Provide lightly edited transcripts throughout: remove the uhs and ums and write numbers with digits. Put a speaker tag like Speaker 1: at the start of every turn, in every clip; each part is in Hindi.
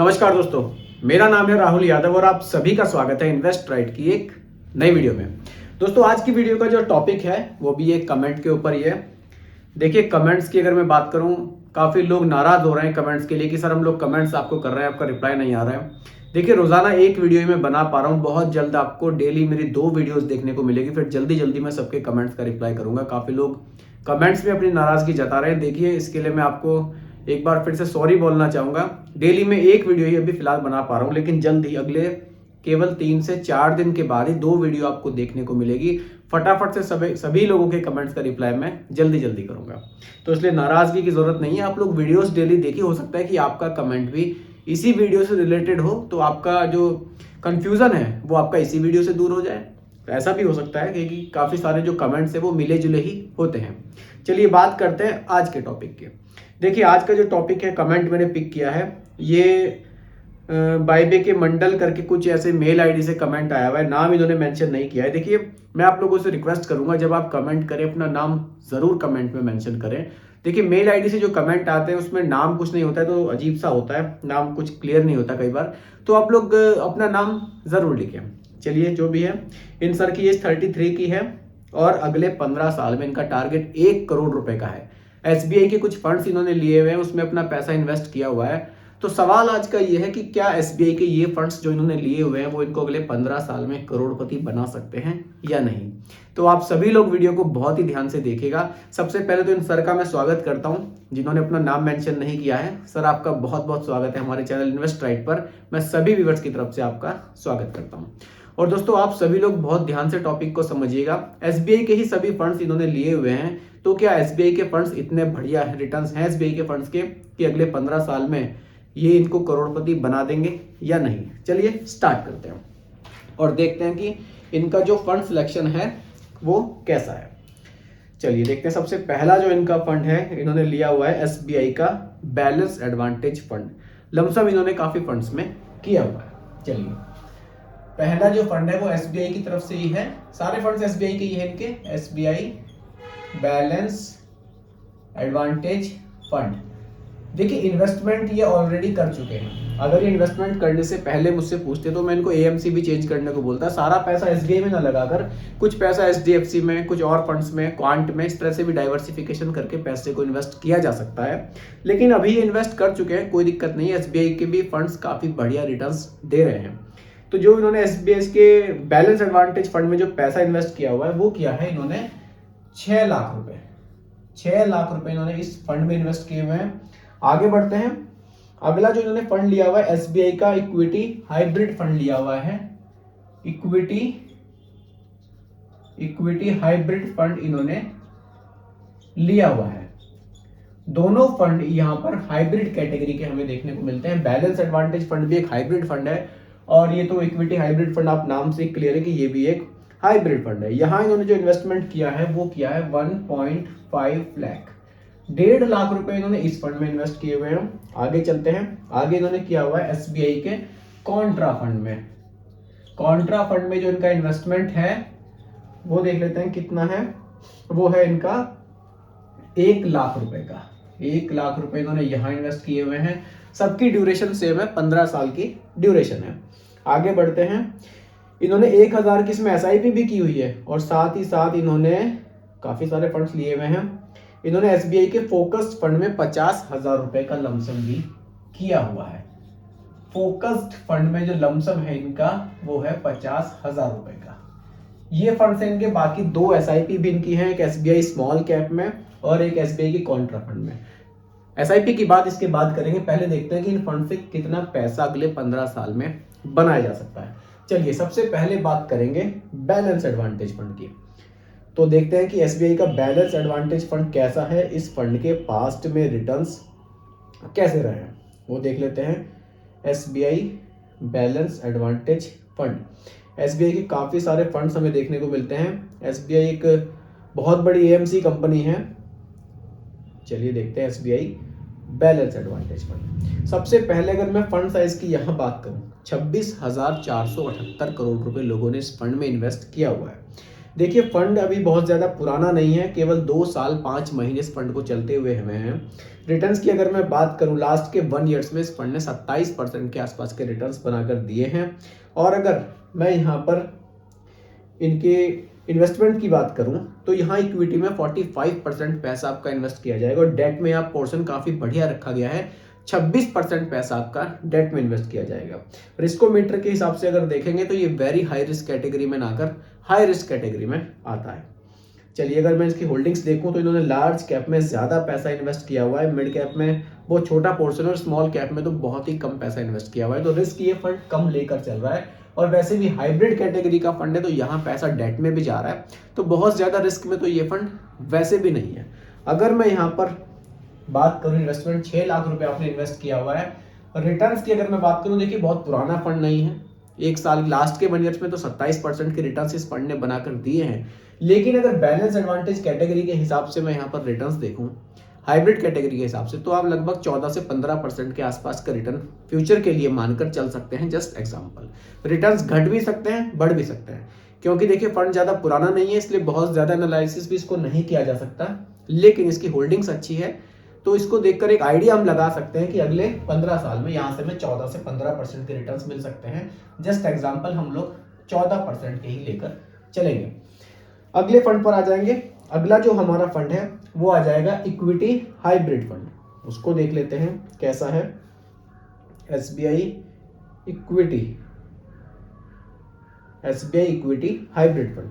Speaker 1: नमस्कार दोस्तों, मेरा नाम है राहुल यादव और आप सभी का स्वागत है इन्वेस्ट राइट की एक नई वीडियो में। दोस्तों, आज की वीडियो का जो टॉपिक है वो भी एक कमेंट के ऊपर ही है। देखिए, कमेंट्स की अगर मैं बात करूं, काफ़ी लोग नाराज़ हो रहे हैं कमेंट्स के लिए कि सर हम लोग कमेंट्स आपको कर रहे हैं, आपका रिप्लाई नहीं आ रहा है। देखिए, रोज़ाना एक वीडियो ही मैं बना पा रहा हूँ। बहुत जल्द आपको डेली मेरी 2 वीडियोज़ देखने को मिलेगी। फिर जल्दी जल्दी मैं सबके कमेंट्स का रिप्लाई करूँगा। काफ़ी लोग कमेंट्स में अपनी नाराज़गी जता रहे हैं। देखिए, इसके लिए मैं आपको एक बार फिर से सॉरी बोलना चाहूँगा। डेली मैं एक वीडियो ही अभी फिलहाल बना पा रहा हूँ, लेकिन जल्द ही अगले केवल 3 से 4 दिन के बाद ही 2 वीडियो आपको देखने को मिलेगी। फटाफट से सभी लोगों के कमेंट्स का रिप्लाई मैं जल्दी जल्दी करूँगा। तो इसलिए नाराज़गी की ज़रूरत नहीं है। आप लोग वीडियोस डेली देखिए। हो सकता है कि आपका कमेंट भी इसी वीडियो से रिलेटेड हो, तो आपका जो कन्फ्यूज़न है वो आपका इसी वीडियो से दूर हो जाए। तो ऐसा भी हो सकता है कि काफ़ी सारे जो कमेंट्स हैं वो मिले जुले ही होते हैं। चलिए बात करते हैं आज के टॉपिक की। देखिए, आज का जो टॉपिक है, कमेंट मैंने पिक किया है, ये बाइबे के मंडल करके कुछ ऐसे मेल आईडी से कमेंट आया हुआ है। नाम इन्होंने मेंशन नहीं किया है। देखिए, मैं आप लोगों से रिक्वेस्ट करूंगा, जब आप कमेंट करें अपना नाम ज़रूर कमेंट में मेंशन करें। देखिए, मेल आईडी से जो कमेंट आते हैं उसमें नाम कुछ नहीं होता है, तो अजीब सा होता है, नाम कुछ क्लियर नहीं होता कई बार। तो आप लोग अपना नाम ज़रूर लिखें। चलिए, जो भी है, इन सर की एज 33 की है और अगले 15 साल में इनका टारगेट 1 करोड़ रुपए का है। एसबीआई के कुछ फंड्स इन्होंने लिए हुए हैं, उसमें अपना पैसा इन्वेस्ट किया हुआ है। तो सवाल आज का ये है कि क्या एसबीआई के ये फंड्स जो इन्होंने लिए हुए हैं वो इनको अगले 15 साल में करोड़पति बना सकते हैं या नहीं। तो आप सभी लोग वीडियो को बहुत ही ध्यान से देखिएगा। सबसे पहले तो इन सर का मैं स्वागत करता हूं, जिन्होंने अपना नाम मेंशन नहीं किया है। सर, आपका बहुत बहुत स्वागत है हमारे चैनल इन्वेस्ट राइट पर। मैं सभी व्यूअर्स की तरफ से आपका स्वागत करता हूँ। और दोस्तों, आप सभी लोग बहुत ध्यान से टॉपिक को समझिएगा। एसबीआई के ही सभी फंड्स इन्होंने लिए हुए हैं, तो क्या एसबीआई के फंड्स इतने बढ़िया रिटर्न्स हैं एसबीआई के फंड्स के कि अगले 15 साल में ये इनको करोड़पति बना देंगे या नहीं? चलिए स्टार्ट करते हैं और देखते हैं कि इनका जो फंड सिलेक्शन है वो कैसा है। चलिए देखते हैं। सबसे पहला जो इनका फंड है, इन्होंने लिया हुआ है एसबीआई का बैलेंस एडवांटेज फंड। लमसम इन्होंने काफी फंड्स में किया हुआ है। चलिए, पहला जो फंड है वो एसबीआई की तरफ से ही है। सारे फंड्स एसबीआई के ही है इनके। SBI balance advantage fund. देखिए, इन्वेस्टमेंट ये ऑलरेडी कर चुके हैं। अगर ये इन्वेस्टमेंट करने से पहले मुझसे पूछते तो मैं इनको एएमसी भी चेंज करने को बोलता। सारा पैसा एसबीआई में ना लगाकर कुछ पैसा एचडीएफसी में, कुछ और फंड्स में, क्वांट में, इस तरह से भी डाइवर्सिफिकेशन करके पैसे को इन्वेस्ट किया जा सकता है। लेकिन अभी ये इन्वेस्ट कर चुके हैं, कोई दिक्कत नहीं है। एसबीआई के भी फंड्स काफी बढ़िया रिटर्न्स दे रहे हैं। तो जो इन्होंने एसबीआई के बैलेंस एडवांटेज फंड में जो पैसा इन्वेस्ट किया हुआ है वो किया है इन्होंने 6 लाख रुपए। 6 लाख रुपए इन्होंने इस फंड में इन्वेस्ट किए हुए हैं। आगे बढ़ते हैं। अगला जो इन्होंने फंड लिया हुआ है, एसबीआई का इक्विटी हाइब्रिड फंड लिया हुआ है। इक्विटी हाइब्रिड फंड इन्होंने लिया हुआ है। दोनों फंड यहां पर हाइब्रिड कैटेगरी के हमें देखने को मिलते हैं। बैलेंस एडवांटेज फंड भी एक हाइब्रिड फंड है और ये तो इक्विटी हाइब्रिड फंड, आप नाम से क्लियर है कि ये भी एक हाइब्रिड फंड है। यहां इन्होंने जो इन्वेस्टमेंट किया है वो किया है 1.5 लाख। 1.5 लाख रुपए इन्होंने इस फंड में इन्वेस्ट किए हुए हैं। आगे चलते हैं। आगे इन्होंने किया हुआ है एसबीआई के कॉन्ट्रा फंड में। कॉन्ट्रा फंड में जो इनका इन्वेस्टमेंट है वो देख लेते हैं कितना है। वो है इनका 1 लाख रुपए का। 1 लाख रुपए इन्होंने यहां इन्वेस्ट किए हुए हैं। सबकी ड्यूरेशन सेम है, 15 साल की ड्यूरेशन है। आगे बढ़ते हैं। इन्होंने 1000 की इसमें एसआईपी भी की हुई है और साथ ही साथ इन्होंने काफी सारे फंड्स लिए हुए हैं। इन्होंने एसबीआई के फोकस्ड फंड में 50,000 रुपए का लमसम भी किया हुआ है। फोकस्ड फंड में जो लमसम है इनका वो है 50,000 रुपए का। ये फंड्स हैं इनके। बाकी 2 एसआईपी भी इनकी हैं, एक एसबीआई स्मॉल कैप में और एक एसबीआई की कॉन्ट्रा फंड में। एसआईपी की बात इसके बाद करेंगे। पहले देखते हैं कि इन फंड से कितना पैसा अगले 15 साल में बनाया जा सकता है। चलिए, सबसे पहले बात करेंगे बैलेंस एडवांटेज फंड की। तो देखते हैं कि एसबीआई का बैलेंस एडवांटेज फंड कैसा है, इस फंड के पास्ट में रिटर्न्स कैसे रहे हैं वो देख लेते हैं। SBI balance advantage fund. SBI के काफ़ी सारे फंड्स हमें देखने को मिलते हैं। एसबीआई एक बहुत बड़ी एएमसी कंपनी है। चलिए देखते हैं एसबीआई बैलेंस एडवांटेज फंड। सबसे पहले अगर मैं फंड साइज की यहाँ बात करूँ, 26,478 करोड़ रुपए लोगों ने इस फंड में इन्वेस्ट किया हुआ है। देखिए फंड अभी बहुत ज़्यादा पुराना नहीं है, केवल 2 साल 5 महीने इस फंड को चलते हुए हमें हैं। रिटर्न्स की अगर मैं बात करूं, लास्ट के 1 ईयर्स में इस फंड ने 27% के आसपास के रिटर्न्स बनाकर दिए हैं। और अगर मैं यहाँ पर इनके इन्वेस्टमेंट की बात करूं तो यहाँ इक्विटी में 45% पैसा आपका इन्वेस्ट किया जाएगा और डेट में आप पोर्शन काफ़ी बढ़िया रखा गया है। 26% पैसा आपका डेट में इन्वेस्ट किया जाएगा। रिस्कोमीटर के हिसाब से अगर देखेंगे तो ये वेरी हाई रिस्क कैटेगरी में ना आकर हाई रिस्क कैटेगरी में आता है। चलिए अगर मैं इसकी होल्डिंग्स देखूं तो इन्होंने लार्ज कैप में ज़्यादा पैसा इन्वेस्ट किया हुआ है, मिड कैप में बहुत छोटा पोर्शन और स्मॉल कैप में तो बहुत ही कम पैसा इन्वेस्ट किया हुआ है। तो रिस्क ये फंड कम लेकर चल रहा है और वैसे भी हाइब्रिड कैटेगरी का फंड है तो यहाँ पैसा डेट में भी जा रहा है, तो बहुत ज़्यादा रिस्क में तो ये फंड वैसे भी नहीं है। अगर मैं यहाँ पर बात करूं, इन्वेस्टमेंट 6 लाख रुपए आपने इन्वेस्ट किया हुआ है और रिटर्न्स की अगर मैं बात करूं, देखिए बहुत पुराना फंड नहीं है, एक साल लास्ट के 1 ईयर्स में तो 27% के रिटर्न्स इस फंड ने बनाकर दिए हैं। लेकिन अगर बैलेंस एडवांटेज कैटेगरी के हिसाब से मैं यहाँ पर रिटर्न्स देखूं, हाइब्रिड कैटेगरी के हिसाब से, तो आप लगभग 14 से 15% के आसपास का रिटर्न फ्यूचर के लिए मानकर चल सकते हैं। जस्ट एग्जांपल, रिटर्न्स घट भी सकते हैं, बढ़ भी सकते हैं, क्योंकि देखिए फंड ज़्यादा पुराना नहीं है, इसलिए बहुत ज़्यादा एनालिसिस भी इसको नहीं किया जा सकता। लेकिन इसकी होल्डिंग्स अच्छी है तो इसको देखकर एक आइडिया हम लगा सकते हैं कि अगले 15 साल में यहाँ से हमें 14 से 15% के रिटर्न्स मिल सकते हैं। जस्ट एग्जांपल, हम लोग 14% के ही लेकर चलेंगे। अगले फंड पर आ जाएंगे। अगला जो हमारा फंड है वो आ जाएगा इक्विटी हाइब्रिड फंड। उसको देख लेते हैं कैसा है। SBI equity hybrid fund.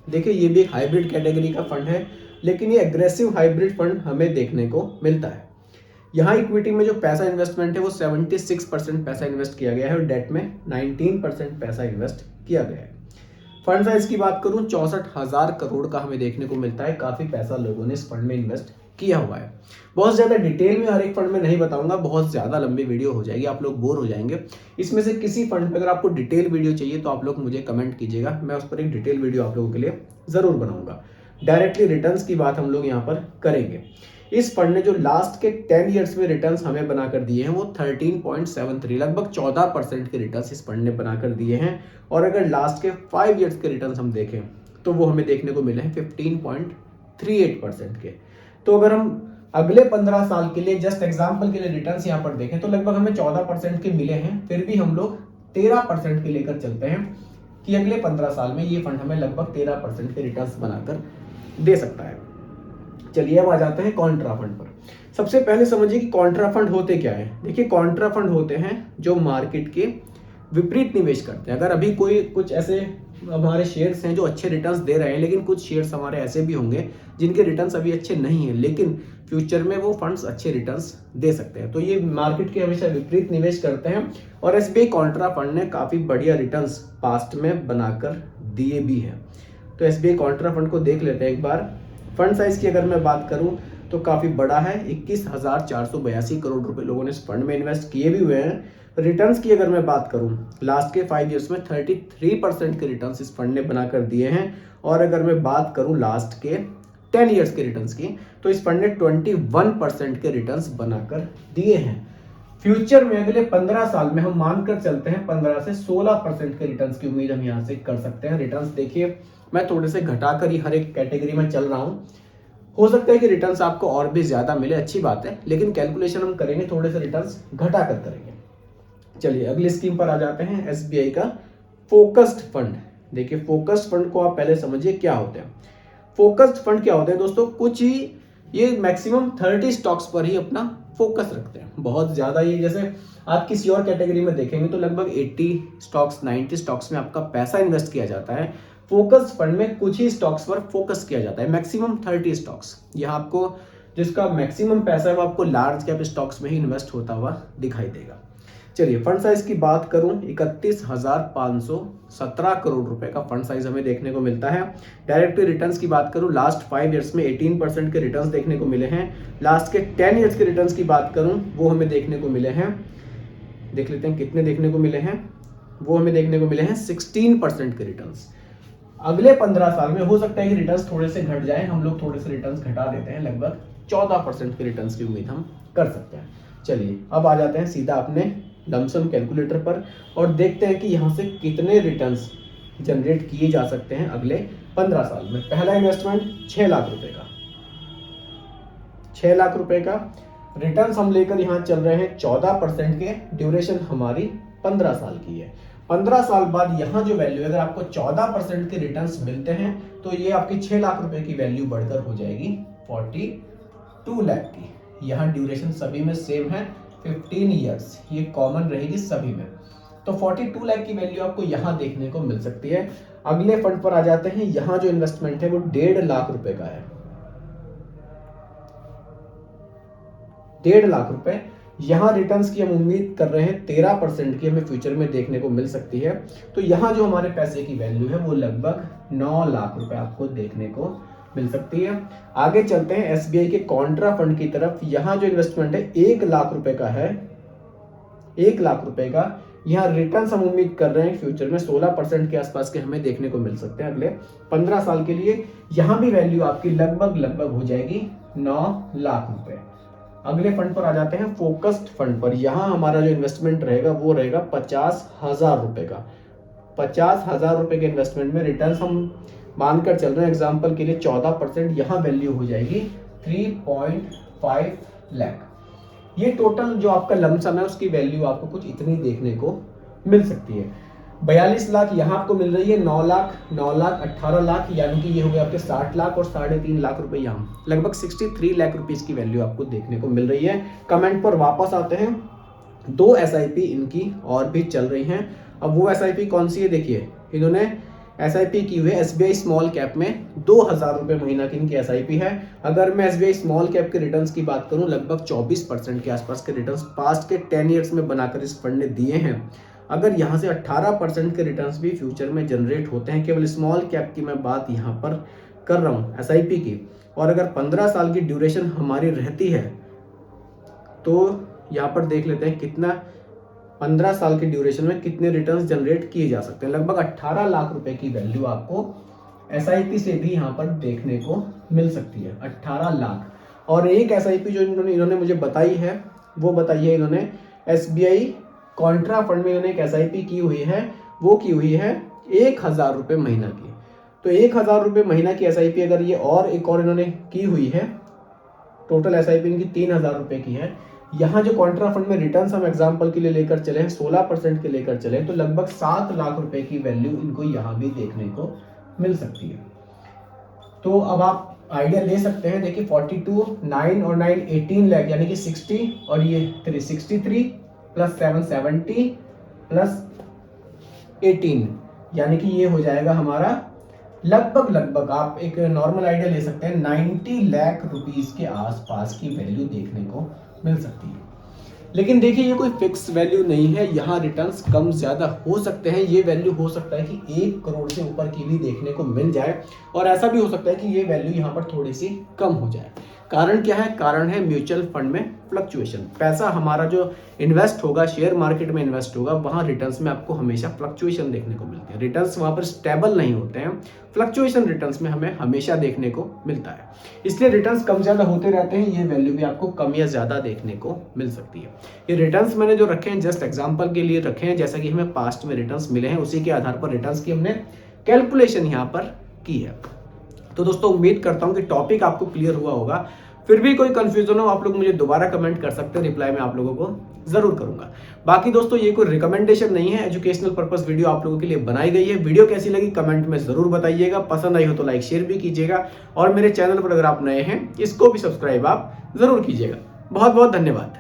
Speaker 1: देखिए ये भी एक हाइब्रिड कैटेगरी का फंड है, लेकिन ये एग्रेसिव हाइब्रिड फंड हमें देखने को मिलता है। यहाँ इक्विटी में जो पैसा इन्वेस्टमेंट है वो 76% पैसा इन्वेस्ट किया गया है और डेट में 19% पैसा इन्वेस्ट किया गया है। फंड साइज की बात करूं, 64,000 करोड़ का हमें देखने को मिलता है। काफी पैसा लोगों ने इस फंड में इन्वेस्ट किया हुआ है। बहुत ज्यादा डिटेल में हर एक फंड में नहीं बताऊंगा, बहुत ज्यादा लंबी वीडियो हो जाएगी, आप लोग बोर हो जाएंगे। इसमें से किसी फंड पे अगर आपको डिटेल वीडियो चाहिए तो आप लोग मुझे कमेंट कीजिएगा, मैं उस पर एक डिटेल वीडियो आप लोगों के लिए जरूर बनाऊंगा। डायरेक्टली रिटर्न्स की बात हम लोग यहाँ पर करेंगे। इस फंड ने जो लास्ट के 10 ईयर्स में रिटर्न्स हमें बनाकर दिए हैं वो 13.73, लगभग 14% के रिटर्न्स इस फंड ने बनाकर दिए हैं। और अगर लास्ट के 5 ईयर्स के रिटर्न्स हम देखें तो वो हमें देखने को मिले हैं 15.38% के। तो अगर हम अगले 15 साल के लिए जस्ट एग्जाम्पल के लिए रिटर्न्स यहाँ पर देखें तो लगभग हमें 14% के मिले हैं। फिर भी हम लोग 13% के लेकर चलते हैं कि अगले 15 साल में ये फंड हमें लगभग 13% के रिटर्न्स बनाकर दे सकता है। चलिए अब आ जाते हैं कॉन्ट्रा फंड पर। सबसे पहले समझिए कि कॉन्ट्रा फंड होते क्या है। देखिए कॉन्ट्रा फंड होते हैं जो मार्केट के विपरीत निवेश करते हैं। अगर अभी कोई कुछ ऐसे हमारे शेयर्स हैं जो अच्छे रिटर्न्स दे रहे हैं, लेकिन कुछ शेयर्स हमारे ऐसे भी होंगे जिनके रिटर्न्स अभी अच्छे नहीं हैं, लेकिन फ्यूचर में वो फंड्स अच्छे रिटर्न्स दे सकते हैं। तो ये मार्केट के हमेशा विपरीत निवेश करते हैं और एसबीआई कॉन्ट्रा फंड ने काफी बढ़िया रिटर्न्स पास्ट में बनाकर दिए भी हैं। तो एसबीआई कॉन्ट्रा फंड को देख लेते हैं एक बार। फंड साइज की अगर मैं बात करूं तो काफी बड़ा है, 21,482 करोड़ रुपए लोगों ने इस फंड में इन्वेस्ट किए भी हुए हैं। रिटर्न्स की अगर मैं बात करूं, लास्ट के 5 ईयर्स में 33% के रिटर्न्स इस फंड ने बनाकर दिए हैं। और अगर मैं बात करूं लास्ट के 10 ईयर्स के रिटर्न्स की, तो इस फंड ने 21% के रिटर्न्स बनाकर दिए हैं। फ्यूचर में अगले 15 साल में हम मानकर चलते हैं 15 से 16% के रिटर्न्स की उम्मीद हम यहाँ से कर सकते हैं। रिटर्न्स देखिए मैं थोड़े से घटाकर ही हर एक कैटेगरी में चल रहा हूँ, हो सकता है कि रिटर्न्स आपको और भी ज्यादा मिले, अच्छी बात है, लेकिन कैलकुलेशन हम करेंगे थोड़े से रिटर्न्स घटाकर करेंगे। चलिए अगली स्कीम पर आ जाते हैं, एसबीआई का फोकस्ड फंड। देखिए फोकस्ड फंड को आप पहले समझिए क्या होते हैं। फोकस्ड फंड क्या होते हैं दोस्तों, कुछ ही ये मैक्सिमम 30 स्टॉक्स पर ही अपना फोकस रखते हैं। बहुत ज्यादा ये जैसे आप किसी और कैटेगरी में देखेंगे तो लगभग 80 स्टॉक्स 90 स्टॉक्स में आपका पैसा इन्वेस्ट किया जाता है। फोकस फंड में कुछ ही स्टॉक्स पर फोकस किया जाता है, मैक्सिमम 30 स्टॉक्स। यहाँ आपको जिसका मैक्सिमम पैसा है वो आपको लार्ज कैप स्टॉक्स में ही इन्वेस्ट होता हुआ दिखाई देगा। चलिए फंड साइज की बात करूं, 31,517 करोड़ रुपए का फंड साइज हमें देखने को मिलता है। डायरेक्ट रिटर्न्स की बात करूं, लास्ट 5 ईयर्स में 18% के रिटर्न्स देखने को मिले हैं। लास्ट के 10 ईयर्स के रिटर्न्स की बात करूं, वो हमें देखने को मिले हैं, देख लेते हैं कितने देखने को मिले हैं, वो हमें देखने को मिले हैं 16% के रिटर्न्स। अगले 15 साल में हो सकता है कि रिटर्न्स थोड़े से घट जाए, हम लोग थोड़े से रिटर्न्स घटा देते हैं, लगभग 14% के रिटर्न्स की उम्मीद हम कर सकते हैं। चलिए अब आ जाते हैं सीधा अपने लमसम कैलकुलेटर पर और देखते हैं कि यहाँ से कितने रिटर्न्स जनरेट किए जा सकते हैं अगले 15 साल में। पहला इन्वेस्टमेंट 6 लाख रुपए का, 6 लाख रुपए का रिटर्न हम लेकर यहाँ चल रहे हैं 14% के। ड्यूरेशन हमारी 15 साल की है। 15 साल बाद यहाँ जो वैल्यू है, अगर आपको 14% के रिटर्न्स मिलते हैं तो ये आपकी 6 लाख रुपए की वैल्यू बढ़कर हो जाएगी 42 लाख की। यहाँ ड्यूरेशन सभी में सेम है 15 ईयर्स, ये कॉमन रहेगी सभी में। तो 42 लाख की वैल्यू आपको यहाँ देखने को मिल सकती है। अगले फंड पर आ जाते हैं। यहाँ जो इन्वेस्टमेंट है वो 1.5 लाख रुपए का है। 1.5 लाख रुपए। यहाँ रिटर्न्स की हम उम्मीद कर रहे हैं 13% की हमें फ्यूचर में देखने को मिल सकती है। तो यहाँ जो हमारे पैसे की वैल्यू है वो लगभग 9 लाख रुपए आपको देखने को मिल सकती है। आगे चलते हैं एसबीआई के कॉन्ट्रा फंड की तरफ। यहाँ जो इन्वेस्टमेंट है 1 लाख रुपए का है, 1 लाख रुपए का। यहाँ रिटर्न्स हम उम्मीद कर रहे हैं फ्यूचर में 16% के आसपास के हमें देखने को मिल सकते हैं अगले 15 साल के लिए। यहाँ भी वैल्यू आपकी लगभग हो जाएगी 9 लाख रुपए। अगले फंड पर आ जाते हैं फोकस्ड फंड पर। यहाँ हमारा जो इन्वेस्टमेंट रहेगा वो रहेगा 50,000 रुपए का। 50,000 रुपए के इन्वेस्टमेंट में रिटर्न्स हम मानकर चल रहे हैं एग्जाम्पल के लिए 14%। यहाँ वैल्यू हो जाएगी 3.5 लाख। ये टोटल जो आपका लमसम है उसकी वैल्यू आपको कुछ इतनी देखने को मिल सकती है। 42 लाख यहाँ आपको मिल रही है, 9 लाख 18 लाख, यानी कि ये हो गया आपके 60 लाख और 3.5 लाख रुपए। यहाँ लगभग 63 लाख रुपीस की वैल्यू आपको देखने को मिल रही है। कमेंट पर वापस आते हैं। 2 SIP इनकी और भी चल रही हैं। अब वो SIP कौन सी है, देखिए इन्होंने SIP की हुई है SBI स्मॉल कैप में। 2,000 रुपये महीना की इनकी SIP है। अगर मैं SBI स्मॉल कैप के रिटर्न्स की बात करूं, लगभग 24% के आसपास के रिटर्न्स पास्ट के 10 ईयर्स में बनाकर इस फंड ने दिए हैं। अगर यहाँ से 18% के रिटर्न्स भी फ्यूचर में जनरेट होते हैं, केवल स्मॉल कैप की मैं बात यहाँ पर कर रहा हूँ SIP की, और अगर 15 साल की ड्यूरेशन हमारी रहती है तो यहाँ पर देख लेते हैं कितना 15 साल की ड्यूरेशन में कितने रिटर्न्स जनरेट किए जा सकते हैं। लगभग 18 लाख रुपए की वैल्यू आपको SIP से भी यहाँ पर देखने को मिल सकती है, 18 लाख। और एक SIP जो इन्होंने मुझे बताई है वो बताई है इन्होंने SBI कॉन्ट्रा फंड में इन्होंने एक SIP की हुई है, वो की हुई है 1,000 रुपये महीना की। तो 1,000 रुपये महीना की SIP अगर ये और एक और इन्होंने की हुई है, टोटल SIP इनकी 3,000 रुपये की है। यहाँ जो कॉन्ट्रा फंड में रिटर्न्स हम एग्जाम्पल के लिए लेकर चले हैं 16% के लेकर चले, तो लगभग 7 लाख रुपए की वैल्यू इनको यहाँ भी देखने को मिल सकती है। तो अब आप आइडिया ले सकते हैं। देखिए 42, 9 और 9 18 लाख, यानी कि 60, और ये 363 प्लस 7 70 प्लस 18, यानी कि ये हो जाएगा हमारा लगभग आप एक नॉर्मल आइडिया ले सकते हैं 90 लाख रुपीस के आसपास की वैल्यू देखने को मिल सकती है। लेकिन देखिए ये कोई फिक्स वैल्यू नहीं है, यहाँ रिटर्न्स कम ज्यादा हो सकते हैं। ये वैल्यू हो सकता है कि 1 करोड़ से ऊपर की भी देखने को मिल जाए, और ऐसा भी हो सकता है कि ये वैल्यू यहाँ पर थोड़ी सी कम हो जाए। कारण क्या है? कारण है म्यूचुअल फंड में फ्लक्चुएशन। पैसा हमारा जो इन्वेस्ट होगा, शेयर मार्केट में इन्वेस्ट होगा, वहाँ रिटर्न्स में आपको हमेशा फ्लक्चुएशन देखने को मिलती है। रिटर्न्स वहाँ पर स्टेबल नहीं होते हैं, फ्लक्चुएशन रिटर्न्स में हमें हमेशा देखने को मिलता है। इसलिए रिटर्न्स कम ज़्यादा होते रहते हैं, ये वैल्यू भी आपको कम या ज़्यादा देखने को मिल सकती है। ये रिटर्न्स मैंने जो रखे हैं जस्ट एग्जाम्पल के लिए रखे हैं, जैसा कि हमें पास्ट में रिटर्न्स मिले हैं उसी के आधार पर रिटर्न्स की हमने कैलकुलेशन यहाँ पर की है। तो दोस्तों उम्मीद करता हूँ कि टॉपिक आपको क्लियर हुआ होगा। फिर भी कोई कंफ्यूजन हो आप लोग मुझे दोबारा कमेंट कर सकते हैं, रिप्लाई मैं आप लोगों को जरूर करूंगा। बाकी दोस्तों ये कोई रिकमेंडेशन नहीं है, एजुकेशनल पर्पस वीडियो आप लोगों के लिए बनाई गई है। वीडियो कैसी लगी कमेंट में जरूर बताइएगा, पसंद आई हो तो लाइक शेयर भी कीजिएगा, और मेरे चैनल पर अगर आप नए हैं इसको भी सब्सक्राइब आप जरूर कीजिएगा। बहुत बहुत धन्यवाद।